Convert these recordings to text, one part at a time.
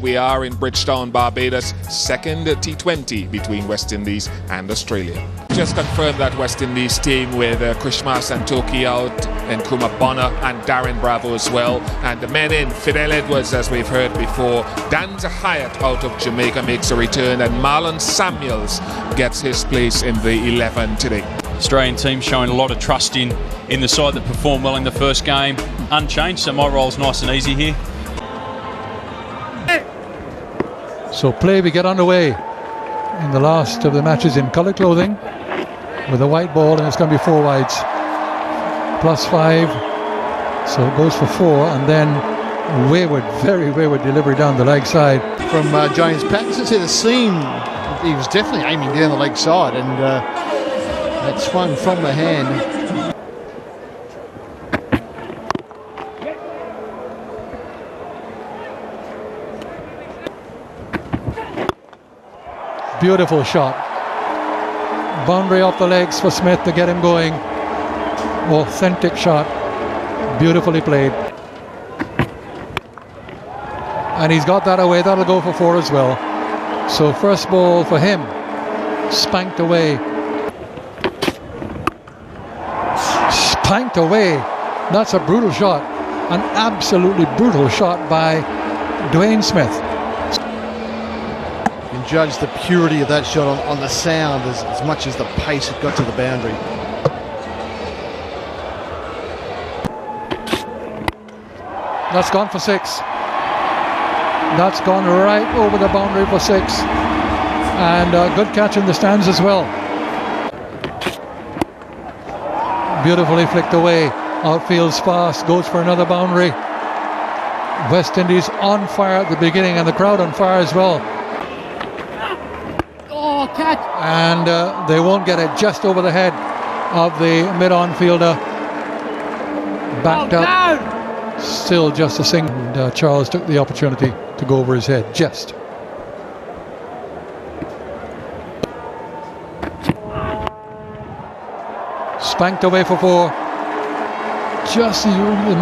We are in Bridgetown, Barbados, second T20 between West Indies and Australia. Just confirmed that West Indies team with Krishma Santoki out, and Nkrumah Bonner and Darren Bravo as well. And the men in, Fidel Edwards, as we've heard before. Danza Hyatt out of Jamaica makes a return, and Marlon Samuels gets his place in the 11 today. Australian team showing a lot of trust in the side that performed well in the first game. Unchanged, so my role's nice and easy here. So play we get underway in the last of the matches in colour clothing with a white ball, and it's going to be 4 wides +5, so it goes for 4, and then wayward, very wayward delivery down the leg side from James Pattinson. To the seam, he was definitely aiming down the leg side, and that swung from the hand. Beautiful shot. Boundary off the legs for Smith to get him going. Authentic shot. Beautifully played. And he's got that away. That'll go for 4 as well. So first ball for him. Spanked away. Spanked away. That's a brutal shot. An absolutely brutal shot by Dwayne Smith. Judge the purity of that shot on the sound as much as the pace it got to the boundary. That's gone for 6. That's gone right over the boundary for 6. And a good catch in the stands as well. Beautifully flicked away. Outfield's fast, goes for another boundary. West Indies on fire at the beginning, and the crowd on fire as well. Catch. And they won't get it, just over the head of the mid-on fielder. Backed up. Still just a single. And Charles took the opportunity to go over his head, just. Spanked away for 4. Just the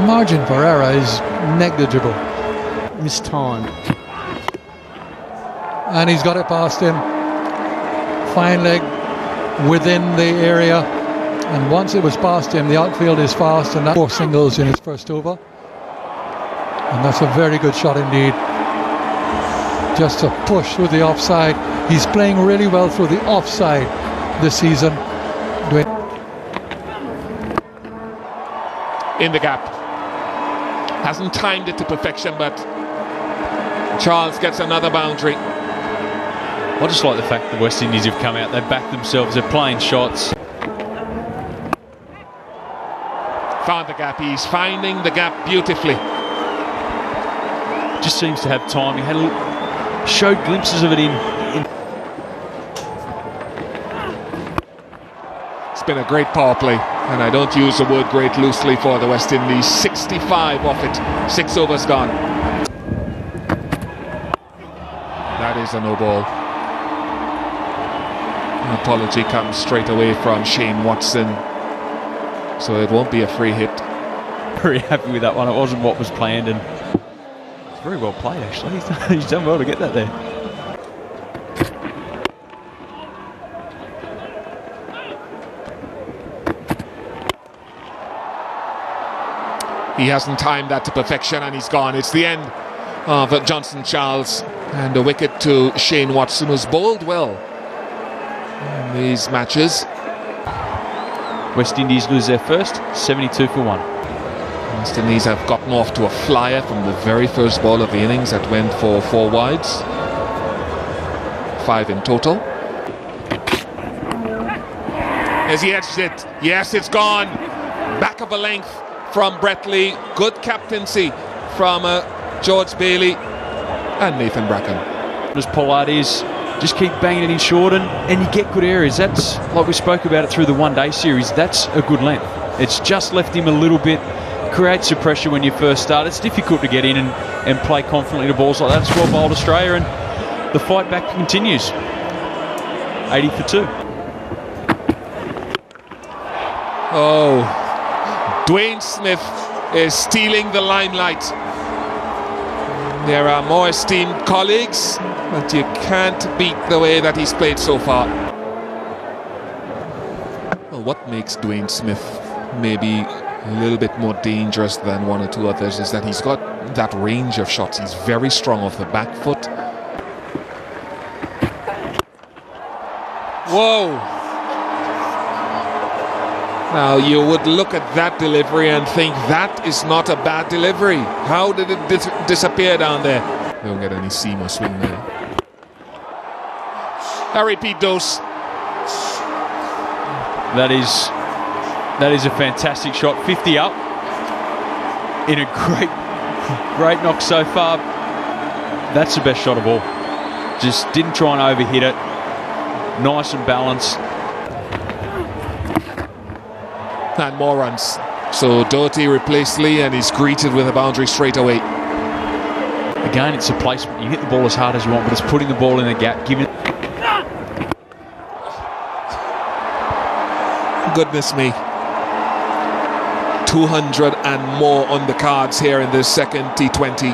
margin for error is negligible. Mistimed. And he's got it past him. Fine leg within the area, and once it was past him, the outfield is fast, and that's 4 singles in his first over, and that's a very good shot indeed. Just a push through the offside. He's playing really well through the offside this season. In the gap, hasn't timed it to perfection, but Charles gets another boundary. I just like the fact the West Indies have come out, they've backed themselves, they're playing shots. Found the gap, he's finding the gap beautifully. Just seems to have time. He had showed glimpses of it in. It's been a great power play, and I don't use the word great loosely for the West Indies. 65 off it, 6 overs gone. That is a no ball. An apology comes straight away from Shane Watson, so it won't be a free hit. Very happy with that one. It wasn't what was planned, and it's very well played actually. He's done well to get that there. He hasn't timed that to perfection, and he's gone. It's the end of Johnson Charles, and a wicket to Shane Watson, who's bowled well in these matches. West Indies lose their first, 72 for 1. West Indies have gotten off to a flyer from the very first ball of the innings that went for 4 wides. 5 in total. Has he edged it? Yes, it's gone. Back of a length from Brett Lee. Good captaincy from George Bailey and Nathan Bracken. As Pollard is, just keep banging it in short, and you get good areas. That's like we spoke about it through the one-day series. That's a good length. It's just left him a little bit, creates some pressure when you first start. It's difficult to get in and play confidently to balls like that. It's well bowled Australia, and the fight back continues. 80 for 2. Oh, Dwayne Smith is stealing the limelight. There are more esteemed colleagues, but you can't beat the way that he's played so far. Well, what makes Dwayne Smith maybe a little bit more dangerous than one or two others is that he's got that range of shots. He's very strong off the back foot. Whoa! Now you would look at that delivery and think that is not a bad delivery. How did it disappear down there? Don't get any seam or swing there. A repeat dose. That is a fantastic shot. 50 up in a great knock so far. That's the best shot of all. Just didn't try and overhit it. Nice and balanced. And more runs. So Doherty replaced Lee and he's greeted with a boundary straight away. Again, it's a placement. You hit the ball as hard as you want, but it's putting the ball in the gap, giving. Goodness me. 200 and more on the cards here in this second T20.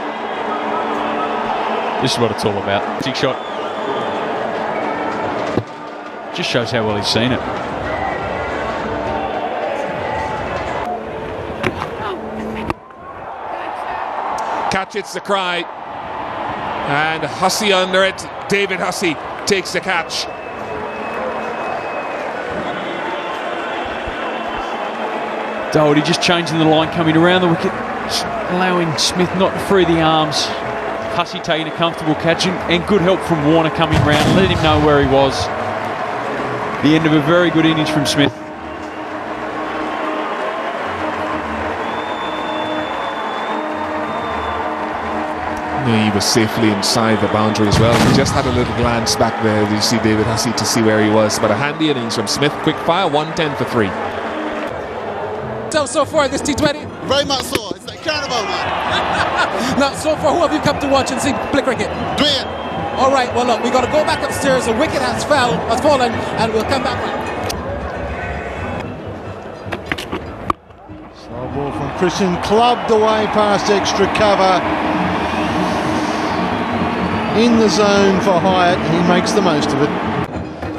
This is what it's all about. Big shot. Just shows how well he's seen it. Catch, it's the cry. And Hussey under it. David Hussey takes the catch. Doherty just changing the line, coming around the wicket, allowing Smith not to free the arms. Hussey taking a comfortable catch and good help from Warner coming round, letting him know where he was. The end of a very good innings from Smith. He was safely inside the boundary as well. He just had a little glance back there. You see David Hussey to see where he was. But a handy innings from Smith. Quick fire, 110 for 3. So far this T20? Very much so. It's like carnival, man. Now, so far, who have you come to watch and see play cricket? Dwayne. All right, well, look, we got to go back upstairs. The wicket has fallen, and we'll come back. Slow ball from Christian, clubbed away past extra cover. In the zone for Hyatt, he makes the most of it.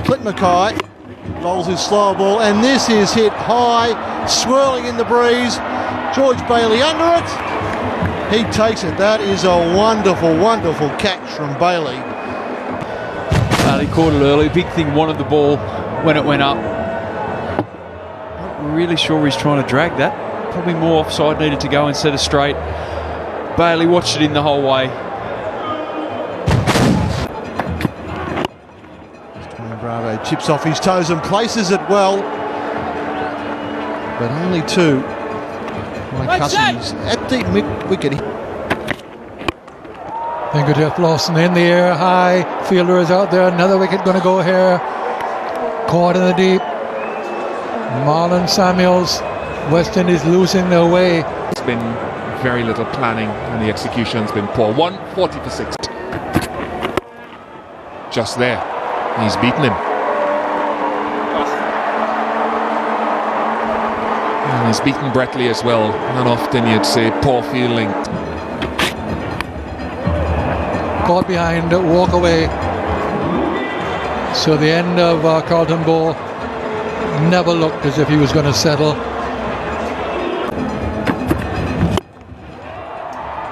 Clint Mackay rolls his slow ball, and this is hit high, swirling in the breeze. George Bailey under it. He takes it. That is a wonderful, wonderful catch from Bailey. He caught it early. Big thing, wanted the ball when it went up. Not really sure he's trying to drag that. Probably more offside, needed to go instead of straight. Bailey watched it in the whole way. Bravo chips off his toes and places it well, but only two. Mike Hussey's at the mid-wicket. Then good Jeff Lawson in the air, high. Fielder is out there. Another wicket going to go here. Caught in the deep. Marlon Samuels. West Indies losing their way. It's been very little planning and the execution's been poor. 140 for 6. Just there. He's beaten him. And he's beaten Bretley as well. Not often you'd say poor fielding. Caught behind, walk away. So the end of Carlton ball never looked as if he was going to settle.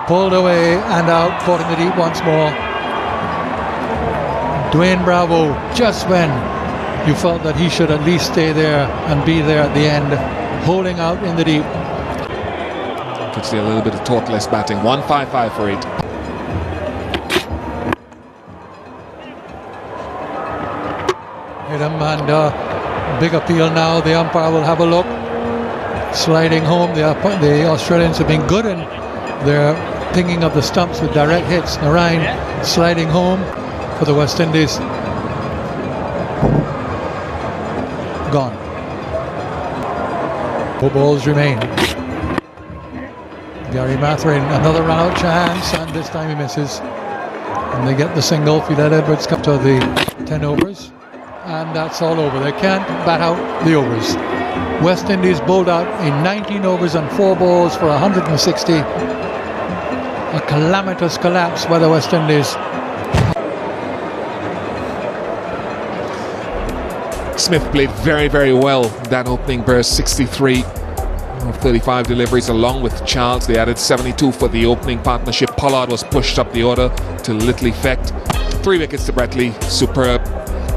Pulled away and out, caught in the deep once more. Dwayne Bravo, just when you felt that he should at least stay there and be there at the end, holding out in the deep. Could see a little bit of thoughtless batting. 155 for 8. Hit him, and big appeal now. The umpire will have a look. Sliding home. The Australians have been good in their pinging of the stumps with direct hits. Narayan sliding home for the West Indies. Gone. 4 balls remain. Gary Matherin, another run out chance, and this time he misses. And they get the single. Philad Edwards come to the 10 overs. And that's all over. They can't bat out the overs. West Indies bowled out in 19 overs and 4 balls for 160. a calamitous collapse by the West Indies. Smith played very, very well that opening burst, 63 of 35 deliveries along with Charles. They added 72 for the opening partnership. Pollard was pushed up the order to little effect. 3 wickets to Bretley, superb.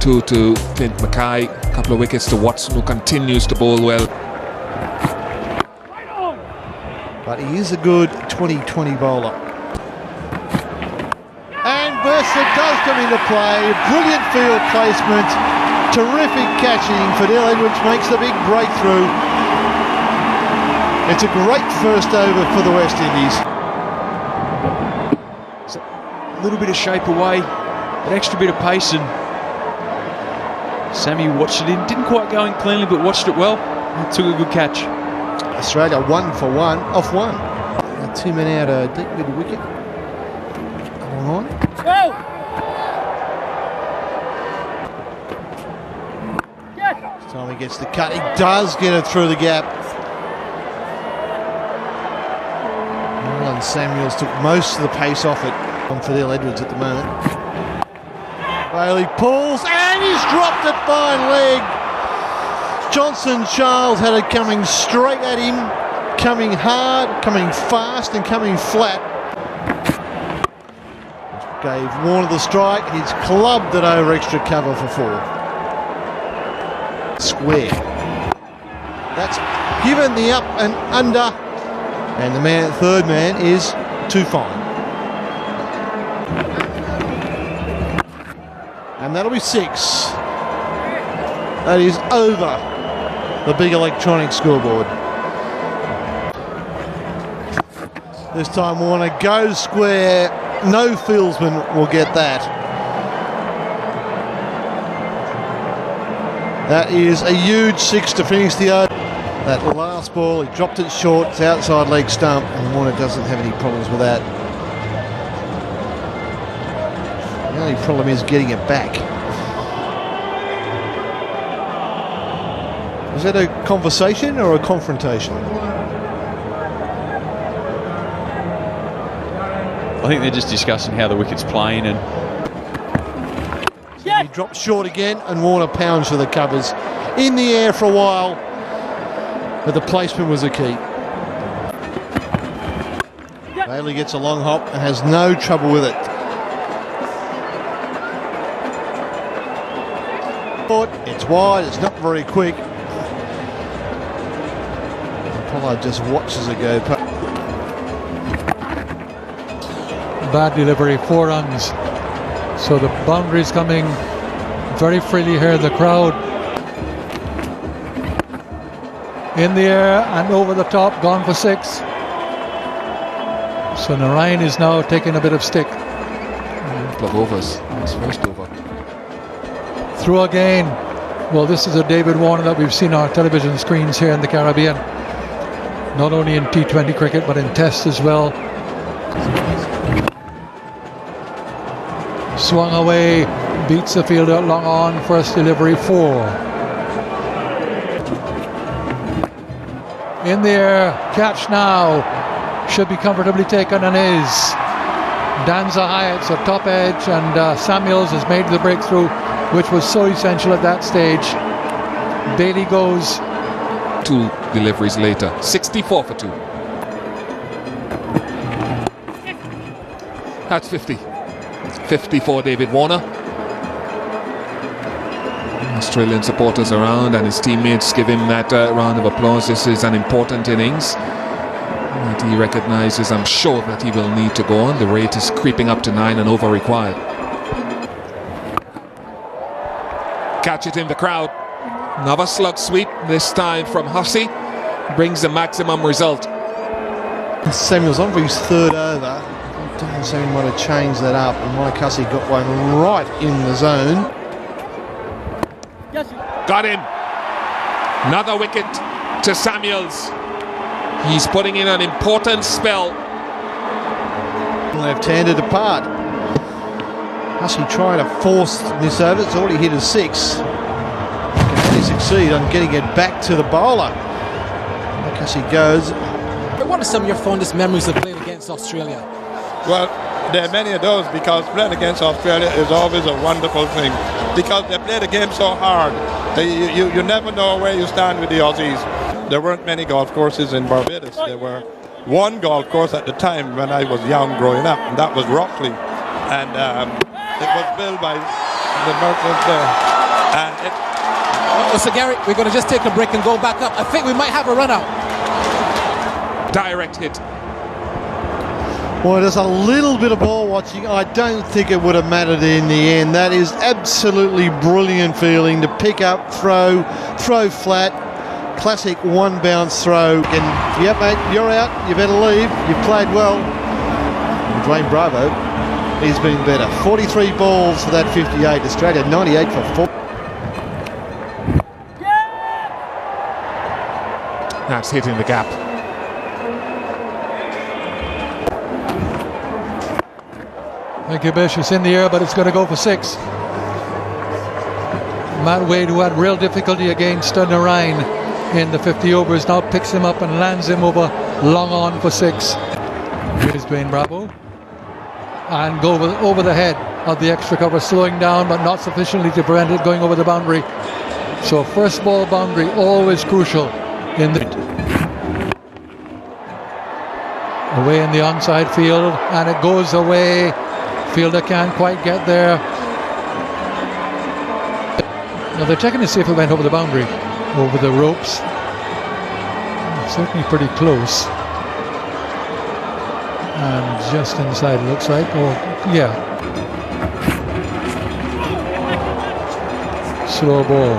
2 to Clint Mackay, a couple of wickets to Watson, who continues to bowl well. But he is a good 2020 bowler. And Bursa does come into play. Brilliant field placement. Terrific catching. Fidel Edwards makes the big breakthrough. It's a great first over for the West Indies. So, a little bit of shape away, an extra bit of pace, and Sammy watched it in. Didn't quite go in cleanly, but watched it well and took a good catch. Australia 1 for 1 off 1. Now 2 men out, a deep mid wicket. Long on. This time he gets the cut. He does get it through the gap. Alan Samuels took most of the pace off it on Fidel Edwards at the moment. Bailey pulls and he's dropped it fine leg. Johnson Charles had it coming straight at him, coming hard, coming fast and coming flat. Gave Warner the strike. He's clubbed it over extra cover for 4. Square. That's given the up and under, and the third man is too fine. And that'll be 6. That is over the big electronic scoreboard. This time Warner goes square. No fieldsman will get that. That is a huge 6 to finish the over. That last ball, he dropped it short, it's outside leg stump, and Warner doesn't have any problems with that. The only problem is getting it back. Was that a conversation or a confrontation? I think they're just discussing how the wicket's playing, and he dropped short again, and Warner pounds for the covers. In the air for a while, but the placement was a key. Bailey gets a long hop and has no trouble with it. It's wide, it's not very quick. Pollard just watches it go. Bad delivery, 4 runs. So the boundary's coming very freely here. The crowd in the air and over the top, gone for 6. So Narayan is now taking a bit of stick. A couple of overs. His first over. Through again. Well, this is a David Warner that we've seen on our television screens here in the Caribbean. Not only in T20 cricket, but in Test as well. Swung away, beats the fielder long on, first delivery 4. In the air, catch now, should be comfortably taken and is. Danza Hyatt's a top edge, and Samuels has made the breakthrough, which was so essential at that stage. Bailey goes. 2 deliveries later, 64 for 2. That's 50. 50 for David Warner. Australian supporters around and his teammates give him that round of applause. This is an important innings that he recognises. I'm sure that he will need to go on. The rate is creeping up to 9 and over required. Catch it in the crowd. Another slug sweep, this time from Hussey. Brings the maximum result. Samuel's on for his 3rd over. Don Samuel might have changed that up, and Mike Hussey got one right in the zone. Got him. Another wicket to Samuels. He's putting in an important spell. Left-handed apart. Hussey trying to force this over. It's already hit a 6. Can only succeed on getting it back to the bowler. Mike Hussey goes. What are some of your fondest memories of playing against Australia? Well, there are many of those, because playing against Australia is always a wonderful thing, because they play the game so hard. You never know where you stand with the Aussies. There weren't many golf courses in Barbados. There were one golf course at the time when I was young growing up, and that was Rockley. And it was built by the merchants there. And So Gary, we're going to just take a break and go back up. I think we might have a runner. Direct hit. Well, there's a little bit of ball watching. I don't think it would have mattered in the end. That is absolutely brilliant feeling to pick up, throw flat. Classic one bounce throw. And yep, mate, you're out. You better leave. You've played well. And Dwayne Bravo, he's been better. 43 balls for that 58. Australia 98 for 4. That's hitting the gap. Thank you, Bish. It's in the air, but it's going to go for 6. Matt Wade, who had real difficulty against Narayan in the 50 overs, now picks him up and lands him over long on for 6. Here's Dwayne Bravo. And go over the head of the extra cover, slowing down, but not sufficiently to prevent it going over the boundary. So first ball boundary, always crucial in the... Away in the onside field, and it goes away. Fielder can't quite get there. Now they're checking to see if it went over the boundary, over the ropes. Certainly pretty close. And just inside, it looks like. Oh, yeah. Slow ball.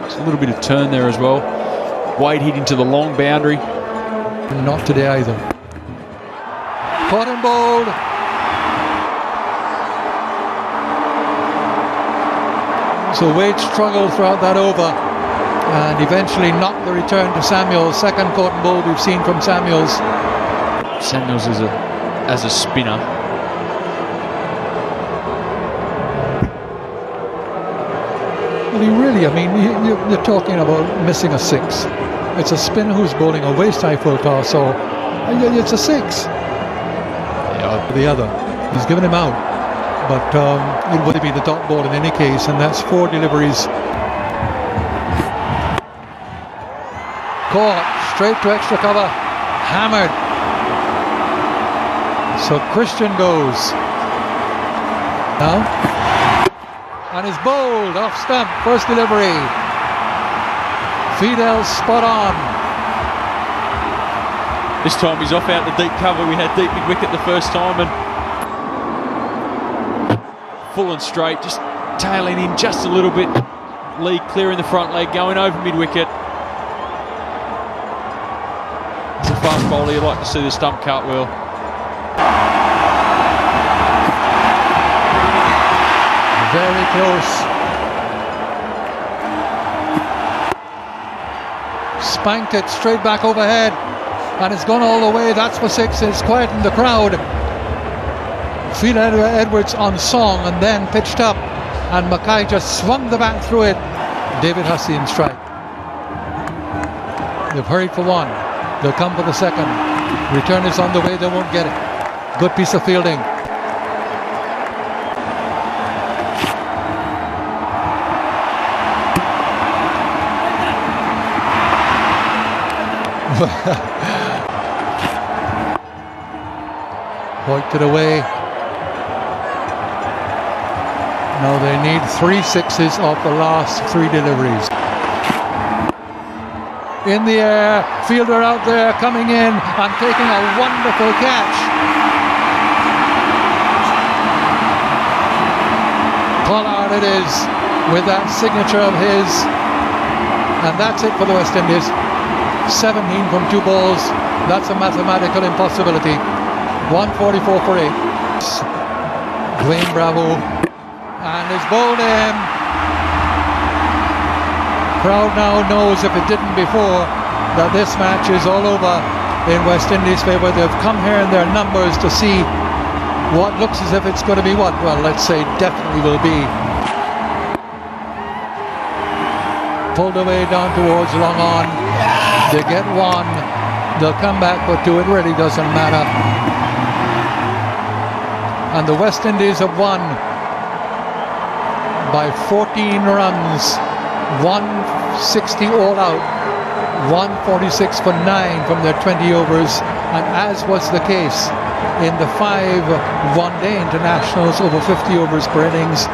It's a little bit of turn there as well. Wade hit into the long boundary. Not today either. Caught and bowled. So Wade struggled throughout that over and eventually knocked the return to Samuels. Second caught and bowled we've seen from Samuels. Samuels as a spinner. Well, he really, I mean, you're talking about missing a 6. It's a spinner who's bowling a waist-high full toss, so it's a 6. Yeah. The other, he's given him out, but it would be the dot ball in any case, and that's 4 deliveries. Caught, straight to extra cover, hammered. So Christian goes. Now, and is bowled off stump, first delivery. Fidel's spot on. This time he's off out the deep cover. We had deep mid wicket the first time, and full and straight, just tailing in just a little bit. Lee clearing the front leg, going over mid wicket. As a fast bowler, you'd like to see the stump cartwheel. Very close. Spanked it straight back overhead, and it's gone all the way. That's for 6. It's quietened the crowd. Phil Edwards on song and then pitched up, and Mackay just swung the bat through it. David Hussey in strike. They've hurried for 1. They'll come for the 2nd. Return is on the way. They won't get it. Good piece of fielding. Hoiked it away. Now they need 3 6s off the last 3 deliveries. In the air, fielder out there coming in and taking a wonderful catch. Pollard it is, with that signature of his, and that's it for the West Indies. 17 from 2 balls. That's a mathematical impossibility. 144 for 8. Dwayne Bravo, and it's bowled him. Crowd now knows, if it didn't before, that this match is all over in West Indies' favour. They've come here in their numbers to see what looks as if it's going to be what? Well, let's say definitely will be. Pulled away down towards long on. They get one, they'll come back for two. It really doesn't matter. And the West Indies have won by 14 runs, 160 all out, 146 for 9 from their 20 overs, and as was the case in the 5 one-day internationals over 50 overs per innings.